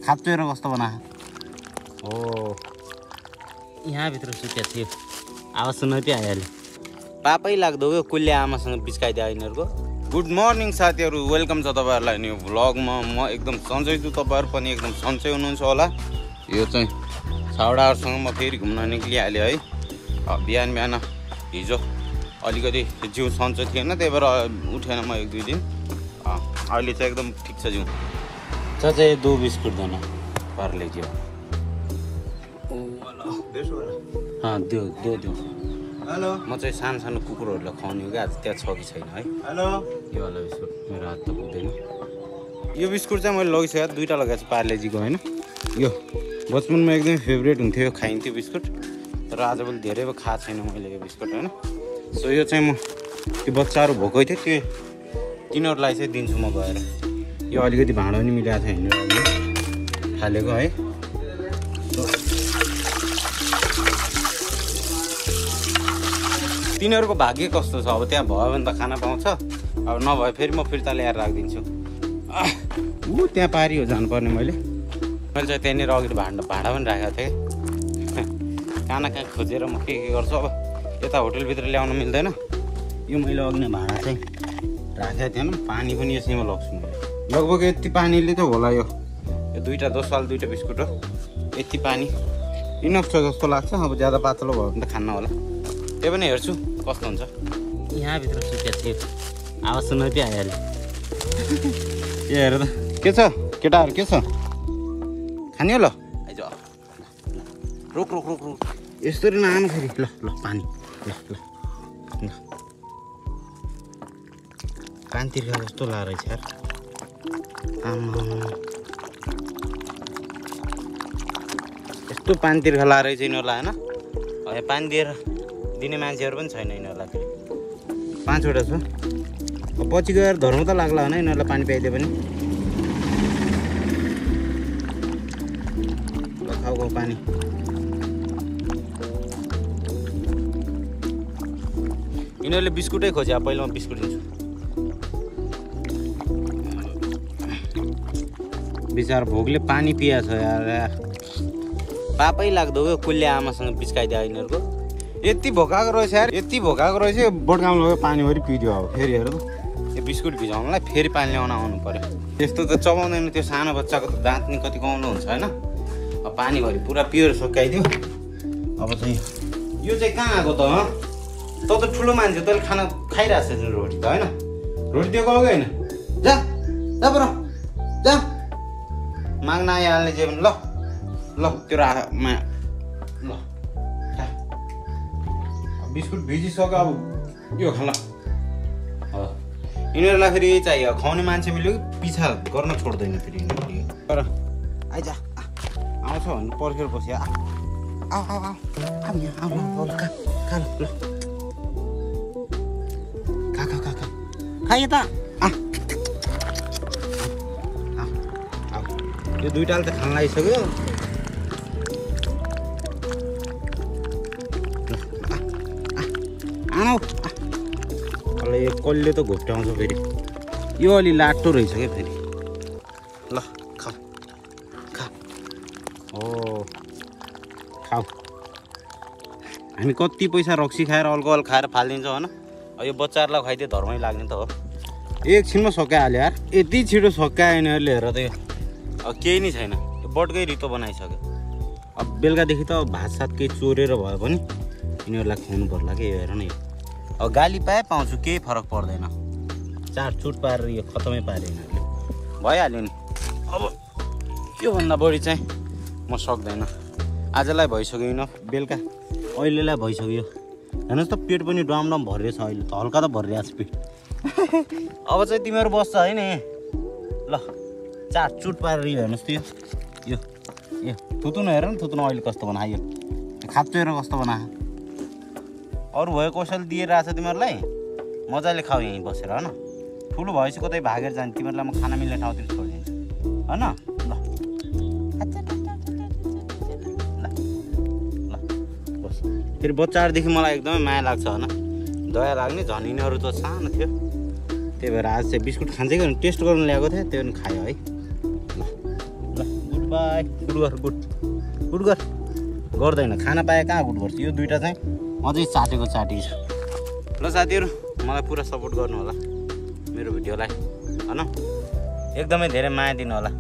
खाँचो हेर कस्तो बना हो यहाँभित्र सुत्या थियो आवाज सुन्न चाहिँ आइहाल्यो पापै लाग्दो हो कुल्ले आमासँग बिस्काइदियो यिनीहरूको गुड मर्निङ साथीहरू वेलकम छ तपाईँहरूलाई न्यू भ्लगमा म एकदम सन्चै छु तपाईँहरू पनि एकदम सन्चै हुनुहुन्छ होला यो चाहिँ छाउडाहरूसँग म फेरि घुम्न निक्लिहालेँ है बिहान बिहान हिजो अलिकति जिउ सन्चो थिएन त्यही भएर उठेन म एक दुई दिन अहिले चाहिँ एकदम ठिक छ जिउ चाहिँ 2 बिस्कुट देना भर लीजिए दो हेलो म चाहिँ सानो सानो कुकुरहरूलाई खुवाउने हो कि आज त्यहाँ छ कि छैन है हेलो यो वाला बिस्कुट मेरो हात त पुग्दैन यो बिस्कुट चाहिँ मैले लगिसकेँ 2टा लगाएको छु पार्लेजीको होइन यो बचपनमा एकदमै फेभरेट हुन्थ्यो खाइन्थ्यो बिस्कुट तर आजभोलि धेरै खाएको छैन मैले यो बिस्कुट होइन सो यो चाहिँ म त्यो बच्चाहरू भोकै थियो त्यो तिनीहरूलाई चाहिँ दिन्छु म गएर यो अलिकति भाँडो पनि मिलाएको छ हिँडेर थालेको है तिनीहरूको भाग्य कस्तो छ अब त्यहाँ भयो भने त खाना पाउँछ अब नभए फेरि म फिर्ता ल्याएर राखिदिन्छु त्यहाँ पारी हो जानुपर्ने मैले चाहिँ त्यहाँनिर अघि भाँडा पनि राखेको थिएँ खाना कहाँ खोजेर म के गर्छु अब यता होटलभित्र ल्याउन मिल्दैन यो मैले अघि नै भाँडा चाहिँ राखेको थिएन पानी पनि यसैमा लग्छु मैले लगभग यति पानीले त होला यो 2टा 10 वाला 2टा बिस्कुट हो यति पानी इनफ छ जस्तो लाग्छ अब ज्यादा पातलो भयो भने त खान्न होला त्यही पनि हेर्छु कस्तो हुन्छ यहाँभित्र सुत्या थियो आवाज सुन्न चाहिँ आइहाल्यो ए हेर त के छ केटाहरू के छ खाने हो ल आइज रोक रोक रोक रोक यसरी नआनु फेरि ल ल पानी ल ल ल पानी तिर्खा जस्तो लाएर छ यार यस्तो पानी तिर्खा लाएर चाहिँ यिनीहरूलाई होइन पानी दिएर दिने मान्छेहरू पनि छैन यिनीहरूलाई फेरि 5वटा छ अब पछि गएर धर्म त लाग्ला होइन यिनीहरूलाई पानी पाइदियो पनि खाउको पानी यिनीहरूले बिस्कुटै खोज्यो पहिला म बिस्कुट दिन्छु बिचार भोगले पानी पिया छ यार पापै लाग्दो हो कुल्ले आमासँग बिस्काइदियो यिनीहरूको यति भोकाएको रहेछ यार यति भोकाएको रहेछ बोटगाउँ लगेर पानीभरि पिदियो अब फेरि हेर त यो बिस्कुट भिजाउनलाई फेरि पानी ल्याउन आउनु पर्यो त्यस्तो त चबाउँदैन त्यो सानो बच्चाको त दाँत नि कति गाउनु हुन्छ होइन अब पानीभरि पुरा पिएर सकाइदियो अब चाहिँ यो चाहिँ कहाँ आएको त त ठुलो मान्छे तैँले खाना खाइरहेको छ रोटी त होइन रोटी दिएको हो कि होइन जा जा पर जा माग्न आइहाल्ने जे भने ल ल त्यो राखमा ल बिस्कुट भिजिसक्यो अब यो खा ल यिनीहरूलाई फेरि चाहियो खुवाउने मान्छे मिल्यो कि पिछा गर्न छोड्दैन फेरि यिनीहरूले तर आइज आउँछ भने पर्खेर बस्यो आऊ आऊ आऊ आऊ खा खा ल खा खा खा खा खा यता यो 2टाले त खान लागिसक्यो आऊ यो कसले त घोप्ट्याउँछ फेरि यो अलि लाटो रहेछ क्या फेरि ल खा खा हो खाऊ हामी कति पैसा रक्सी खाएर अल्कोहल खाएर फालिदिन्छौँ होइन यो बच्चाहरूलाई खुवाइदियो धर्मै लाग्ने त हो एकछिनमा सकाइहाल्यो यार यति छिटो सकायो यिनीहरूले हेर त यो अब केही नै छैन यो बटकै रितो बनाइसक्यो अब बेलुकादेखि त भात सात केही चोरेर भए पनि यिनीहरूलाई खुवाउनु पर्ला कि हेर न अब गाली पाए पाउँछु केही फरक पर्दैन 4 चुट पारेर यो खतमै पारे यिनीहरूले भइहाल्यो नि अब योभन्दा बढी चाहिँ म सक्दैन आजलाई भइसक्यो न बेलुका अहिलेलाई भइसक्यो हेर्नुहोस् त पेट पनि डम भरिरहेछ अहिले त हल्का त भरिरहेको छ पेट अब चाहिँ तिमीहरू बस्छ है नि ल 4 चुट पारेर यो हेर्नुहोस् त यो थुतुन हेर न थुतुन अहिले कस्तो बनायो खाँचो हेर कस्तो बनायो अरू भयो कसैले दिइरहेछ तिमीहरूलाई मजाले खाऊ यहीँ बसेर होइन ठुलो भएपछि कतै भागेर जाने तिमीहरूलाई म खाना मिल्ने ठाउँतिर छोडिदिन्छु होइन ल बस फेरि बच्चाहरूदेखि मलाई एकदमै माया लाग्छ होइन दया लाग्ने झन् यिनीहरू त सानो थियो त्यही भएर आज चाहिँ बिस्कुट खान्छै गर्नु टेस्ट गर्नु ल्याएको थिएँ त्यो पनि खायो है ल ल गुड बाई गुड गर गुड गर गर्दैन खाना पाए कहाँ गुड गर्छ यो दुईटा चाहिँ अझै चाटेको चाटी छ ल साथीहरू मलाई पुरा सपोर्ट गर्नु होला मेरो भिडियोलाई हैन एकदमै धेरै माया दिनु होला